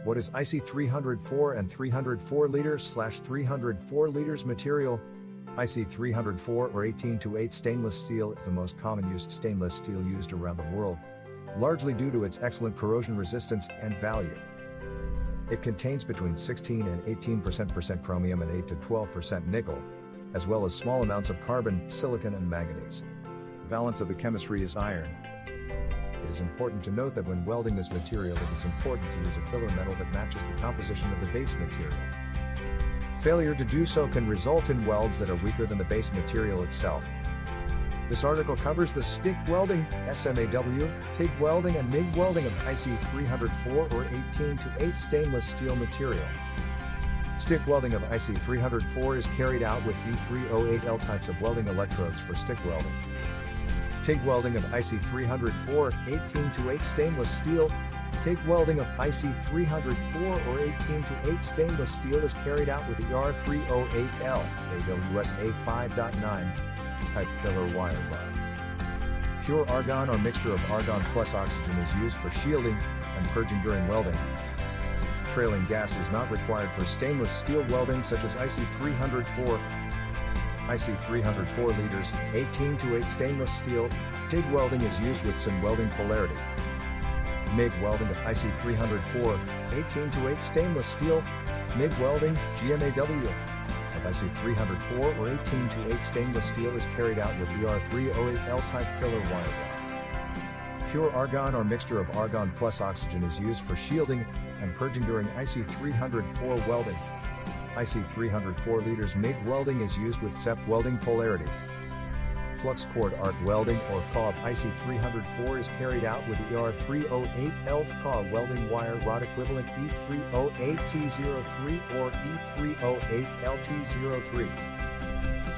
What is IC304 and 304 liters/304 liters material? IC304 or 18-8 stainless steel is the most common used stainless steel used around the world, largely due to its excellent corrosion resistance and value. It contains between 16 and 18% chromium and 8 to 12% nickel, as well as small amounts of carbon, silicon and manganese. The balance of the chemistry is iron. It is important to note that when welding this material it is important to use a filler metal that matches the composition of the base material. Failure to do so can result in welds that are weaker than the base material itself. This article covers the stick welding, SMAW, TIG welding and MIG welding of IC304 or 18-8 stainless steel material. Stick welding of IC304 is carried out with E308L types of welding electrodes for stick welding. TIG welding of IC304, 18-8 stainless steel. TIG welding of IC304 or 18-8 stainless steel is carried out with ER308L, AWS A5.9 type filler wire rod. Pure argon or mixture of argon plus oxygen is used for shielding and purging during welding. Trailing gas is not required for stainless steel welding such as IC304. IC304 liters, 18-8 stainless steel. TIG welding is used with some welding polarity. MIG welding of IC304, 18-8 stainless steel. MIG welding, GMAW, of IC304 or 18-8 stainless steel is carried out with ER308L type filler wire rod. Pure argon or mixture of argon plus oxygen is used for shielding and purging during IC304 welding. IC304 liters MIG welding is used with SEP welding polarity. Flux cord arc welding or FA of IC304 is carried out with ER308L FA welding wire rod equivalent E308T03 or E308LT03.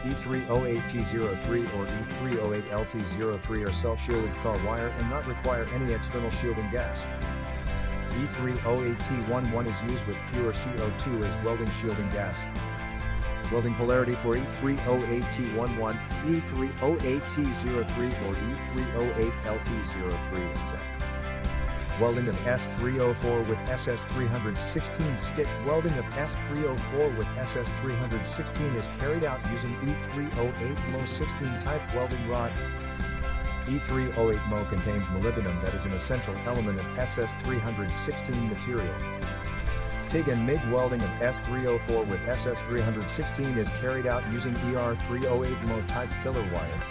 E308T03 or E308LT03 are self-shielded FA wire and not require any external shielding gas. E308T11 is used with pure CO2 as welding shielding gas. Welding polarity for E308T11, E308T03 or E308LT03 is set. Welding of S304 with SS316 stick welding of S304 with SS316 is carried out using E308MO16 type welding rod. E308MO contains molybdenum that is an essential element of SS316 material. TIG and MIG welding of S304 with SS316 is carried out using ER308MO type filler wire.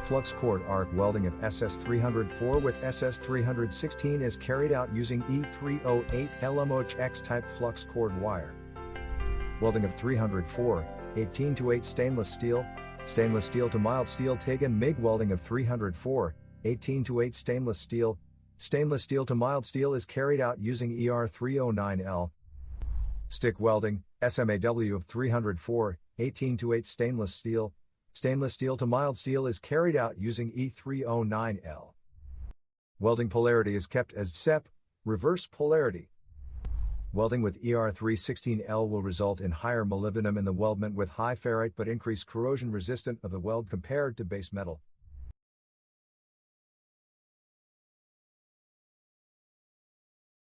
Flux cord arc welding of SS304 with SS316 is carried out using E308LMOX type flux cord wire. Welding of 304, 18-8 stainless steel. Stainless steel to mild steel TIG and MIG welding of 304, 18-8 stainless steel. Stainless steel to mild steel is carried out using ER309L. Stick welding, SMAW of 304, 18-8 stainless steel. Stainless steel to mild steel is carried out using E309L. Welding polarity is kept as SEP, reverse polarity. Welding with ER316L will result in higher molybdenum in the weldment with high ferrite but increased corrosion resistant of the weld compared to base metal.